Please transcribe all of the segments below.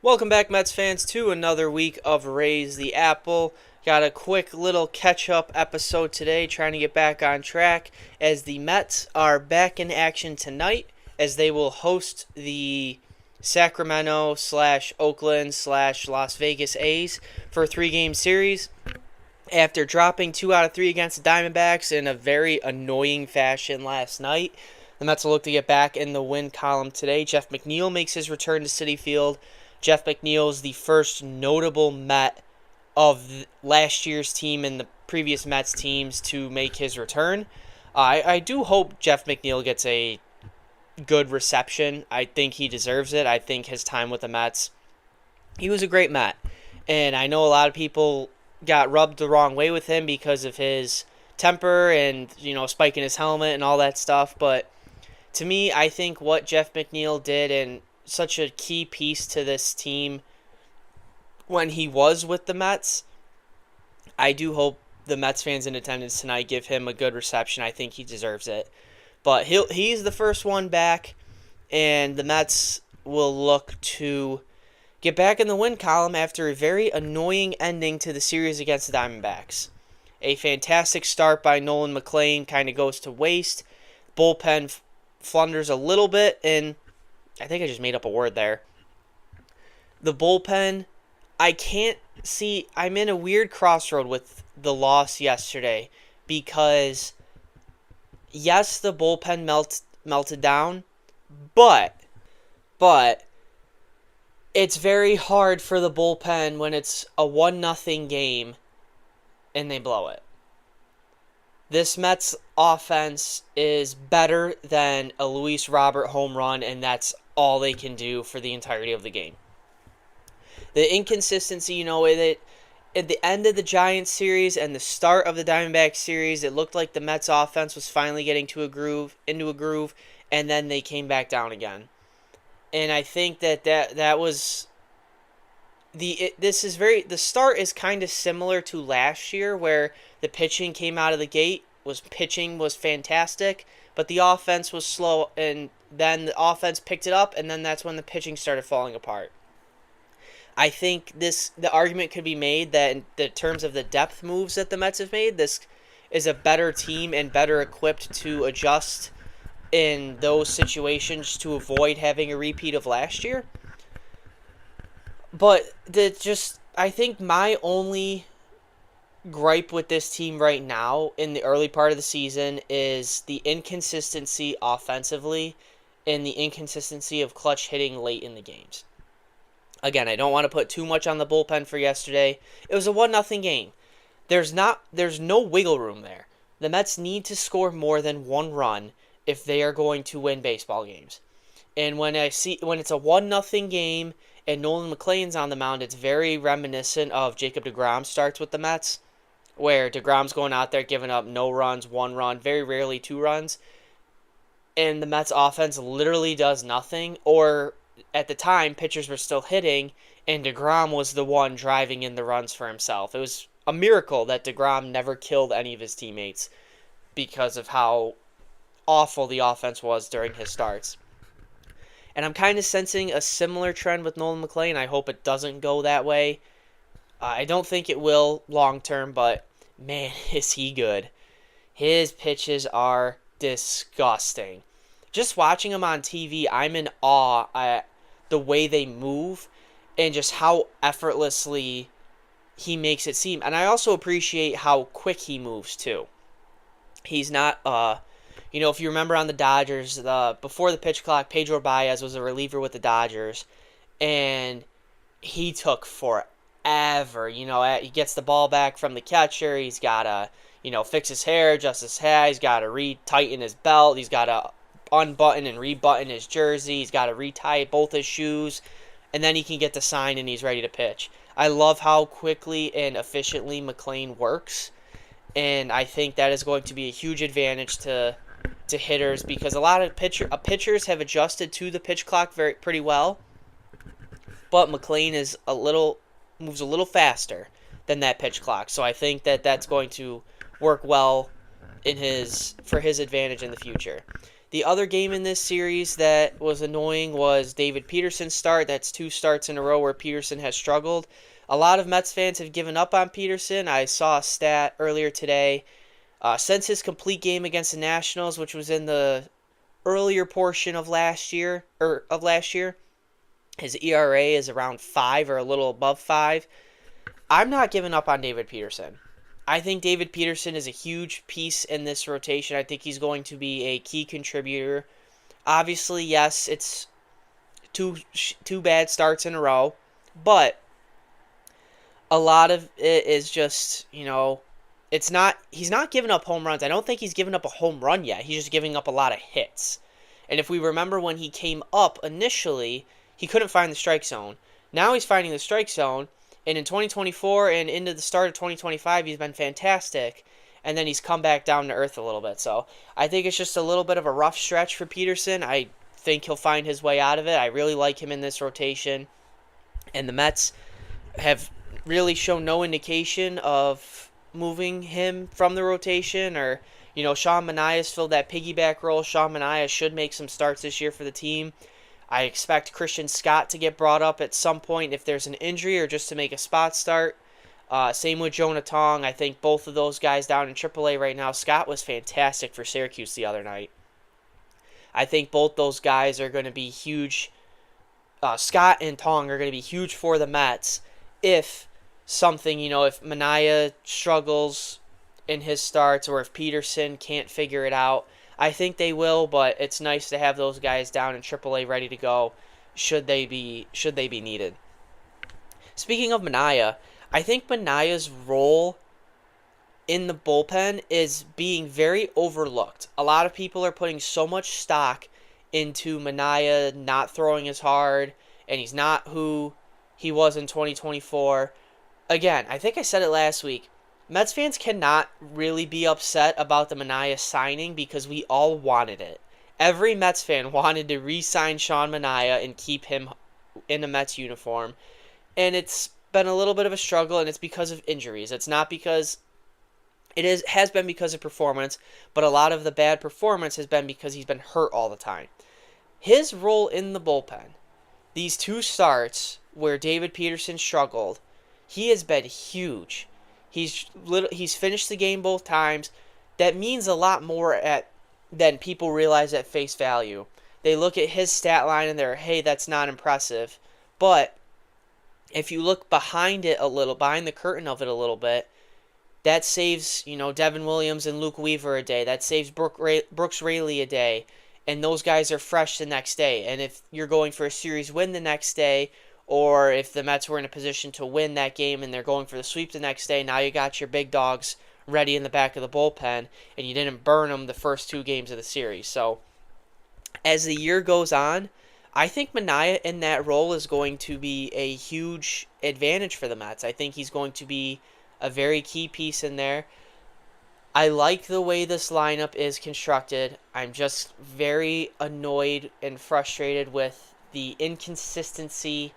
Welcome back, Mets fans, to another week of Raise the Apple. Got a quick little catch-up episode today, trying to get back on track as the Mets are back in action tonight as they will host the Sacramento slash Oakland slash Las Vegas A's for a three-game series. After dropping 2 out of 3 against the Diamondbacks in a very annoying fashion last night, the Mets will look to get back in the win column today. Jeff McNeil makes his return to Citi Field. Jeff McNeil is the first notable Met of last year's team and the previous Mets teams to make his return. I do hope Jeff McNeil gets a good reception. I think he deserves it. I think his time with the Mets, he was a great Met. And I know a lot of people got rubbed the wrong way with him because of his temper and, spiking his helmet and all that stuff. But to me, I think what Jeff McNeil did and such a key piece to this team when he was with the Mets, I do hope the Mets fans in attendance tonight give him a good reception. I think he deserves it. But he's the first one back, and the Mets will look to get back in the win column after a very annoying ending to the series against the Diamondbacks. A fantastic start by Nolan McLean kind of goes to waste. Bullpen flunders a little bit, and I think I just made up a word there. The bullpen, I can't see. I'm in a weird crossroad with the loss yesterday because, yes, the bullpen melted down, but it's very hard for the bullpen when it's a 1-0 game and they blow it. This Mets offense is better than a Luis Robert home run, and that's all they can do for the entirety of the game. The inconsistency, at the end of the Giants series and the start of the Diamondbacks series, it looked like the Mets offense was finally getting into a groove, and then they came back down again. And I think that was the start is kind of similar to last year where the pitching came out of the gate was fantastic, but the offense was slow, and then the offense picked it up, and then that's when the pitching started falling apart. I think the argument could be made that in the terms of the depth moves that the Mets have made, this is a better team and better equipped to adjust in those situations to avoid having a repeat of last year. But I think my only gripe with this team right now in the early part of the season is the inconsistency offensively and the inconsistency of clutch hitting late in the games. Again, I don't want to put too much on the bullpen for yesterday. It was a 1-0 game. There's no wiggle room there. The Mets need to score more than one run if they are going to win baseball games. And when it's a 1-0 game and Nolan McLean's on the mound, it's very reminiscent of Jacob deGrom starts with the Mets, where deGrom's going out there giving up no runs, 1 run, very rarely 2 runs, and the Mets offense literally does nothing, or at the time, pitchers were still hitting, and deGrom was the one driving in the runs for himself. It was a miracle that deGrom never killed any of his teammates because of how awful the offense was during his starts. And I'm kind of sensing a similar trend with Nolan McLean. I hope it doesn't go that way. I don't think it will long term, but man, is he good. His pitches are disgusting. Just watching him on TV, I'm in awe at the way they move and just how effortlessly he makes it seem. And I also appreciate how quick he moves, too. He's not, if you remember on the Dodgers, before the pitch clock, Pedro Baez was a reliever with the Dodgers, and he took forever. He gets the ball back from the catcher. He's got to, fix his hair, adjust his hat. He's got to retighten his belt. He's got to unbutton and rebutton his jersey. He's got to retie both his shoes, and then he can get the sign and he's ready to pitch. I love how quickly and efficiently McLean works, and I think that is going to be a huge advantage to hitters because a lot of pitchers have adjusted to the pitch clock pretty well, but McLean moves a little faster than that pitch clock, so I think that that's going to work well for his advantage in the future. The other game in this series that was annoying was David Peterson's start. That's 2 starts in a row where Peterson has struggled. A lot of Mets fans have given up on Peterson. I saw a stat earlier today. Since his complete game against the Nationals, which was in the earlier portion of last year, his ERA is around 5 or a little above 5. I'm not giving up on David Peterson. I think David Peterson is a huge piece in this rotation. I think he's going to be a key contributor. Obviously, yes, it's two bad starts in a row, but a lot of it is just, he's not giving up home runs. I don't think he's given up a home run yet. He's just giving up a lot of hits. And if we remember when he came up initially, he couldn't find the strike zone. Now he's finding the strike zone, and in 2024 and into the start of 2025, he's been fantastic. And then he's come back down to earth a little bit. So I think it's just a little bit of a rough stretch for Peterson. I think he'll find his way out of it. I really like him in this rotation. And the Mets have really shown no indication of moving him from the rotation, or Sean Manaea's filled that piggyback role. Sean Manaea should make some starts this year for the team. I expect Christian Scott to get brought up at some point if there's an injury or just to make a spot start. Same with Jonah Tong. I think both of those guys down in AAA right now. Scott was fantastic for Syracuse the other night. I think both those guys are going to be huge. Scott and Tong are going to be huge for the Mets if if Manaea struggles in his starts or if Peterson can't figure it out. I think they will, but it's nice to have those guys down in AAA ready to go should they be needed. Speaking of Manaea, I think Manaea's role in the bullpen is being very overlooked. A lot of people are putting so much stock into Manaea not throwing as hard, and he's not who he was in 2024. Again, I think I said it last week. Mets fans cannot really be upset about the Manaea signing because we all wanted it. Every Mets fan wanted to re-sign Sean Manaea and keep him in a Mets uniform. And it's been a little bit of a struggle, and it's because of injuries. It's not because has been because of performance, but a lot of the bad performance has been because he's been hurt all the time. His role in the bullpen, these 2 starts where David Peterson struggled, he has been huge. He's finished the game both times. That means a lot more than people realize at face value. They look at his stat line and they're, hey, that's not impressive. But if you look behind the curtain of it a little bit, that saves, Devin Williams and Luke Weaver a day. That saves Brooks Raley a day. And those guys are fresh the next day. And if you're going for a series win the next day, or if the Mets were in a position to win that game and they're going for the sweep the next day, now you got your big dogs ready in the back of the bullpen, and you didn't burn them the first 2 games of the series. So as the year goes on, I think Manaea in that role is going to be a huge advantage for the Mets. I think he's going to be a very key piece in there. I like the way this lineup is constructed. I'm just very annoyed and frustrated with the inconsistency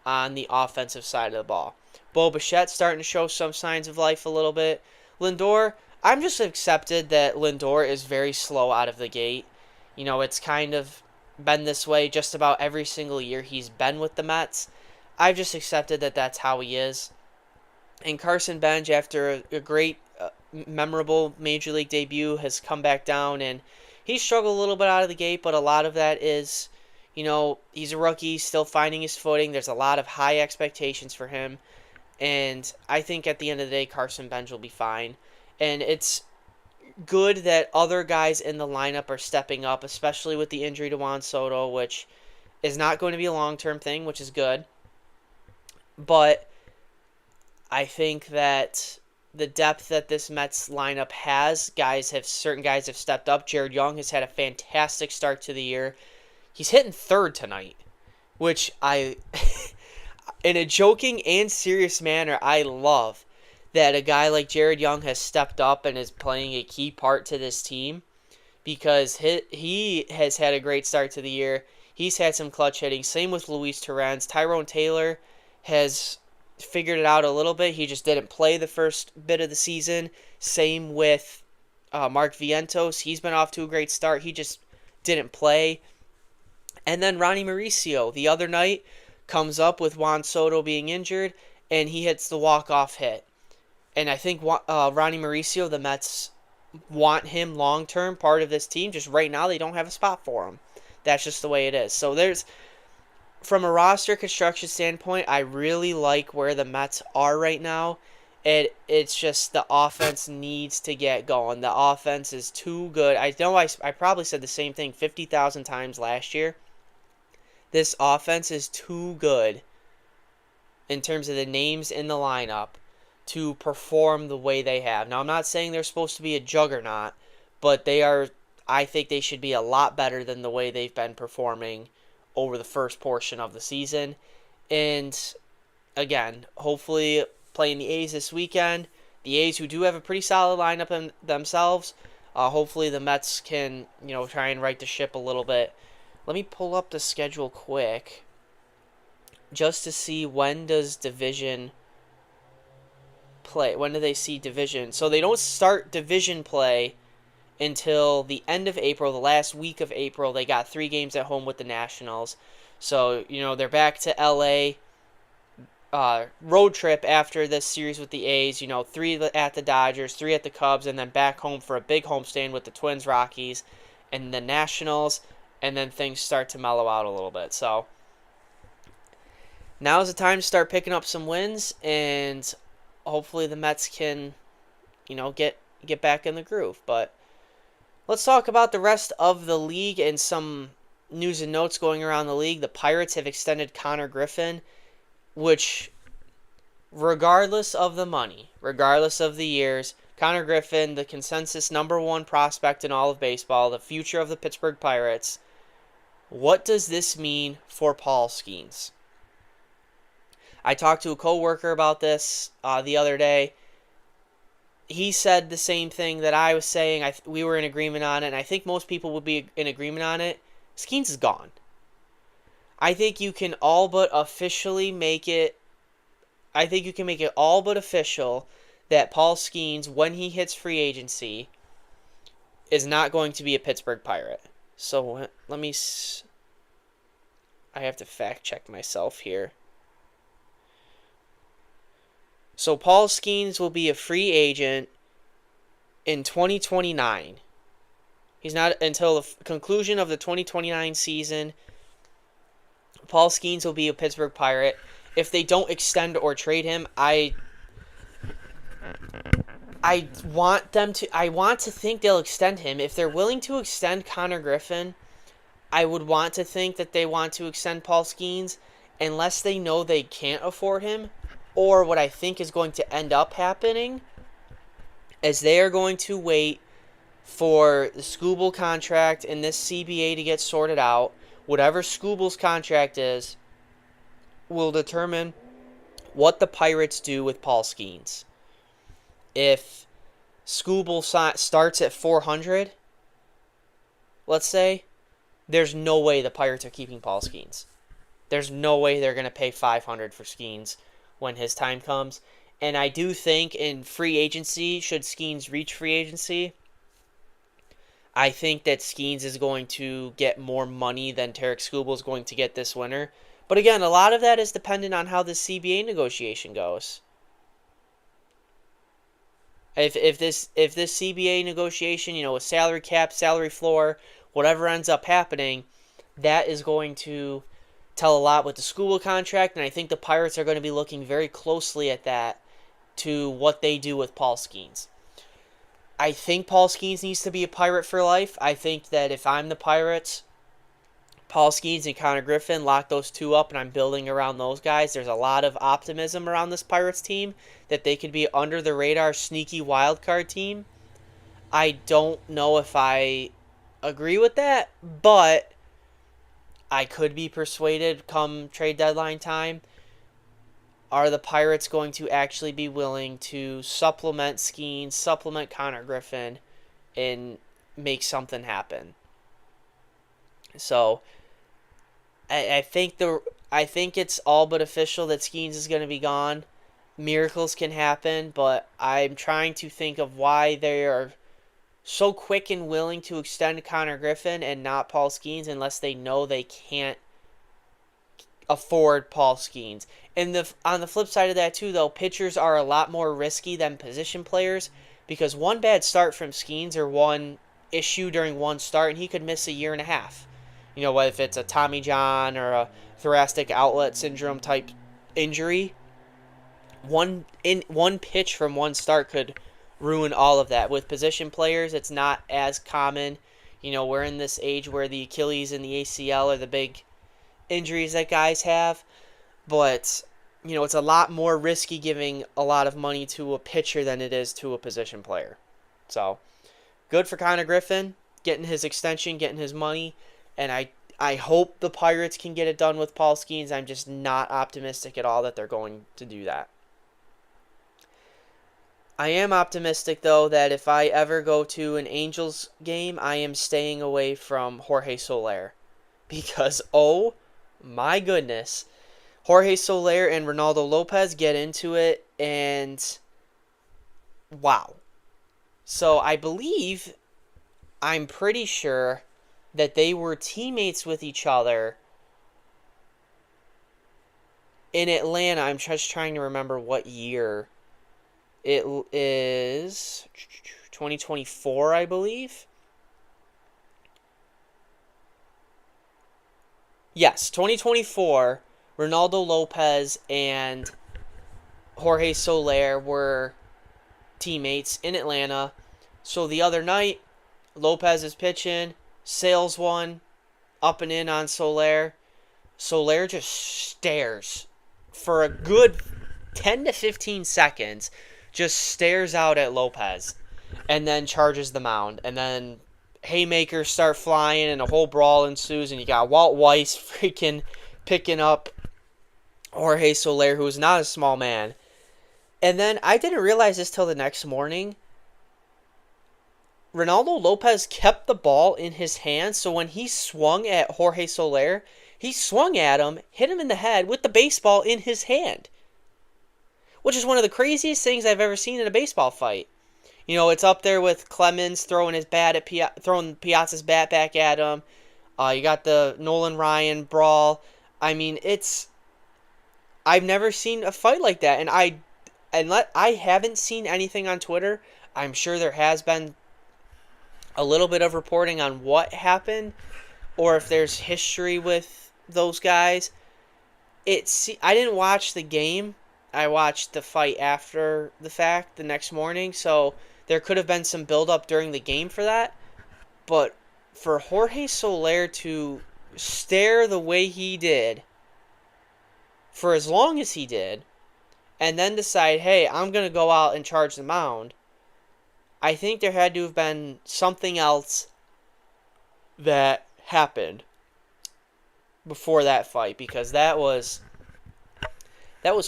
on the offensive side of the ball. Bo Bichette's starting to show some signs of life a little bit. Lindor, I'm just accepted that Lindor is very slow out of the gate. It's kind of been this way just about every single year he's been with the Mets. I've just accepted that that's how he is. And Carson Bench, after a great, memorable Major League debut, has come back down, and he struggled a little bit out of the gate, but a lot of that is he's a rookie, still finding his footing. There's a lot of high expectations for him. And I think at the end of the day, Carson Bench will be fine. And it's good that other guys in the lineup are stepping up, especially with the injury to Juan Soto, which is not going to be a long-term thing, which is good. But I think that the depth that this Mets lineup has, certain guys have stepped up. Jared Young has had a fantastic start to the year. He's hitting 3rd tonight, which in a joking and serious manner, I love that a guy like Jared Young has stepped up and is playing a key part to this team, because he has had a great start to the year. He's had some clutch hitting. Same with Luis Torrens. Tyrone Taylor has figured it out a little bit. He just didn't play the first bit of the season. Same with Mark Vientos, he's been off to a great start. He just didn't play. And then Ronnie Mauricio the other night comes up with Juan Soto being injured, and he hits the walk-off hit. And I think Ronnie Mauricio, the Mets want him long-term part of this team. Just right now, they don't have a spot for him. That's just the way it is. So from a roster construction standpoint, I really like where the Mets are right now. It's just the offense needs to get going. The offense is too good. I know I probably said the same thing 50,000 times last year. This offense is too good in terms of the names in the lineup to perform the way they have. Now, I'm not saying they're supposed to be a juggernaut, but I think they should be a lot better than the way they've been performing over the first portion of the season. And again, hopefully playing the A's this weekend. The A's, who do have a pretty solid lineup in themselves, hopefully the Mets can, try and right the ship a little bit. Let me pull up the schedule quick just to see when does division play. When do they see division? So they don't start division play until the end of April, the last week of April. They got 3 games at home with the Nationals. So, they're back to LA. Road trip after this series with the A's. 3 at the Dodgers, 3 at the Cubs, and then back home for a big homestand with the Twins, Rockies, and the Nationals. And then things start to mellow out a little bit. So now's the time to start picking up some wins, and hopefully the Mets can, get back in the groove. But let's talk about the rest of the league and some news and notes going around the league. The Pirates have extended Connor Griffin, which, regardless of the money, regardless of the years, Connor Griffin, the consensus #1 prospect in all of baseball, the future of the Pittsburgh Pirates. What does this mean for Paul Skeens? I talked to a coworker about this the other day. He said the same thing that I was saying. We were in agreement on it, and I think most people would be in agreement on it. Skeens is gone. I think you can all but officially make it. I think you can make it all but official that Paul Skeens, when he hits free agency, is not going to be a Pittsburgh Pirate. So let me. I have to fact check myself here. So Paul Skeens will be a free agent in 2029. He's not until the conclusion of the 2029 season. Paul Skeens will be a Pittsburgh Pirate. If they don't extend or trade him, I want to think they'll extend him. If they're willing to extend Connor Griffin, I would want to think that they want to extend Paul Skeens, unless they know they can't afford him. Or what I think is going to end up happening is they are going to wait for the Skubal contract and this CBA to get sorted out. Whatever Skubal's contract is will determine what the Pirates do with Paul Skeens. If Skubal starts at 400, let's say, there's no way the Pirates are keeping Paul Skeens. There's no way they're going to pay 500 for Skeens when his time comes. And I do think in free agency, should Skeens reach free agency, I think that Skeens is going to get more money than Tarek Skubal is going to get this winter. But again, a lot of that is dependent on how the CBA negotiation goes. If this CBA negotiation, with salary cap, salary floor, whatever ends up happening, that is going to tell a lot with the Skubal contract, and I think the Pirates are going to be looking very closely at that to what they do with Paul Skeens. I think Paul Skeens needs to be a Pirate for life. I think that if I'm the Pirates, Paul Skeens and Connor Griffin, lock those two up, and I'm building around those guys. There's a lot of optimism around this Pirates team that they could be under the radar sneaky wild card team. I don't know if I agree with that, but I could be persuaded come trade deadline time. Are the Pirates going to actually be willing to supplement Skeens, supplement Connor Griffin, and make something happen? So I think it's all but official that Skeens is going to be gone. Miracles can happen, but I'm trying to think of why they are so quick and willing to extend Connor Griffin and not Paul Skeens unless they know they can't afford Paul Skeens. And on the flip side of that too, though, pitchers are a lot more risky than position players because one bad start from Skeens or one issue during one start, and he could miss a year and a half. You know, if it's a Tommy John or a thoracic outlet syndrome type injury, one pitch from one start could ruin all of that. With position players, it's not as common. You know, we're in this age where the Achilles and the ACL are the big injuries that guys have, but you know, it's a lot more risky giving a lot of money to a pitcher than it is to a position player. So, good for Connor Griffin getting his extension, getting his money, and I hope the Pirates can get it done with Paul Skeens. I'm just not optimistic at all that they're going to do that. I am optimistic, though, that if I ever go to an Angels game, I am staying away from Jorge Soler. Because, oh my goodness, Jorge Soler and Ronaldo Lopez get into it, and wow. So I'm pretty sure that they were teammates with each other in Atlanta. I'm just trying to remember what year. It is 2024, I believe. Yes, 2024. Ronaldo Lopez and Jorge Soler were teammates in Atlanta. So the other night, Lopez is pitching, sails one, up and in on Soler. Soler just stares for a good 10 to 15 seconds, just stares out at Lopez, and then charges the mound. And then haymakers start flying, and a whole brawl ensues, and you got Walt Weiss freaking picking up Jorge Soler, who is not a small man. And then I didn't realize this till the next morning. Ronaldo Lopez kept the ball in his hand, so when he swung at Jorge Soler, he swung at him, hit him in the head with the baseball in his hand, which is one of the craziest things I've ever seen in a baseball fight. You know, it's up there with Clemens throwing his bat at throwing Piazza's bat back at him. You got the Nolan Ryan brawl. I mean, I've never seen a fight like that, and I haven't seen anything on Twitter. I'm sure there has been a little bit of reporting on what happened, or if there's history with those guys. I didn't watch the game. I watched the fight after the fact the next morning, so there could have been some build-up during the game for that. But for Jorge Soler to stare the way he did for as long as he did, and then decide, hey, I'm going to go out and charge the mound, I think there had to have been something else that happened before that fight, because that was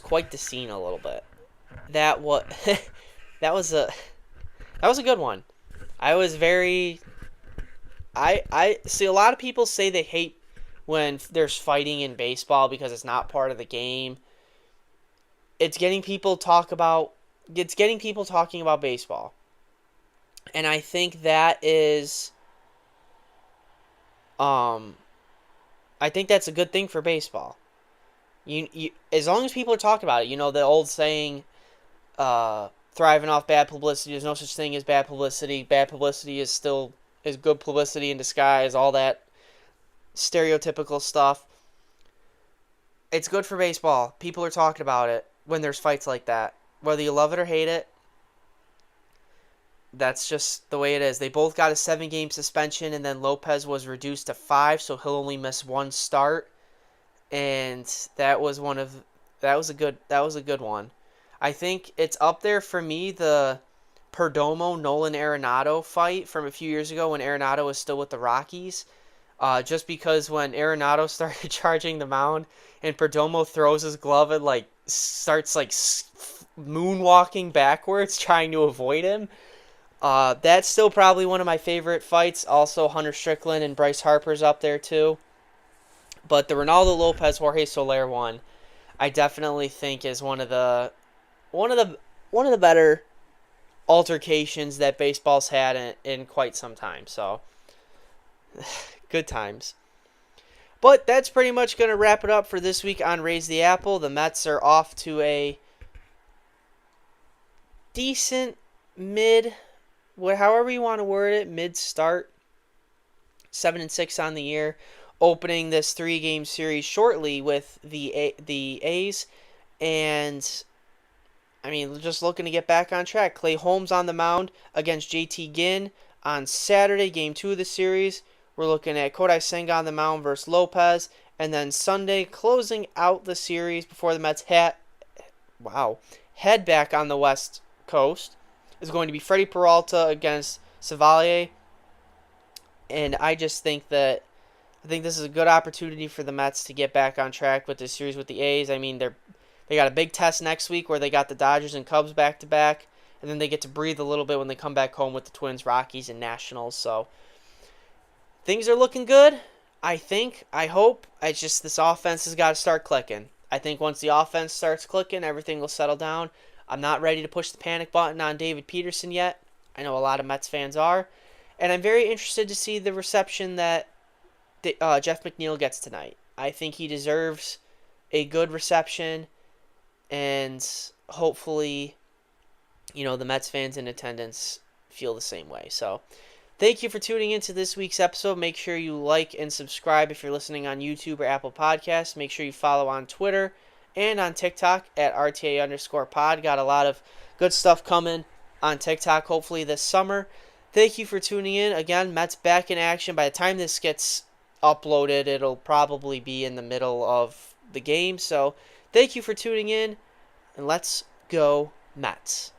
quite the scene a little bit. That was that was a good one. I see a lot of people say they hate when there's fighting in baseball because it's not part of the game. It's getting people talking about baseball. And I think that is I think that's a good thing for baseball. You as long as people are talking about it, you know, the old saying, thriving off bad publicity, there's no such thing as bad publicity. Bad publicity is good publicity in disguise, all that stereotypical stuff. It's good for baseball. People are talking about it when there's fights like that. Whether you love it or hate it, that's just the way it is. They both got a 7-game suspension, and then Lopez was reduced to 5, so he'll only miss one start. And that was a good one. I think it's up there for me, the Perdomo Nolan Arenado fight from a few years ago when Arenado was still with the Rockies. Just because when Arenado started charging the mound and Perdomo throws his glove and starts moonwalking backwards trying to avoid him. That's still probably one of my favorite fights. Also, Hunter Strickland and Bryce Harper's up there too. But the Ronaldo Lopez Jorge Soler one, I definitely think is one of the better altercations that baseball's had in quite some time. So, good times. But that's pretty much going to wrap it up for this week on Raise the Apple. The Mets are off to a decent mid, however you want to word it, mid start. 7-6 on the year, opening this 3-game series shortly with the A's, and I mean, just looking to get back on track. Clay Holmes on the mound against JT Ginn on Saturday, Game 2 of the series. We're looking at Kodai Senga on the mound versus Lopez, and then Sunday closing out the series before the Mets head back on the West Coast is going to be Freddie Peralta against Savalier. And I just think this is a good opportunity for the Mets to get back on track with this series with the A's. I mean, they got a big test next week where they got the Dodgers and Cubs back to back, and then they get to breathe a little bit when they come back home with the Twins, Rockies, and Nationals. So things are looking good. I hope. It's just this offense has got to start clicking. I think once the offense starts clicking, everything will settle down. I'm not ready to push the panic button on David Peterson yet. I know a lot of Mets fans are. And I'm very interested to see the reception that Jeff McNeil gets tonight. I think he deserves a good reception, and hopefully, the Mets fans in attendance feel the same way. So, thank you for tuning into this week's episode. Make sure you like and subscribe if you're listening on YouTube or Apple Podcasts. Make sure you follow on Twitter and on TikTok at RTA_pod. Got a lot of good stuff coming on TikTok, hopefully this summer. Thank you for tuning in. Again, Mets back in action. By the time this gets uploaded, it'll probably be in the middle of the game. So, thank you for tuning in, and let's go Mets.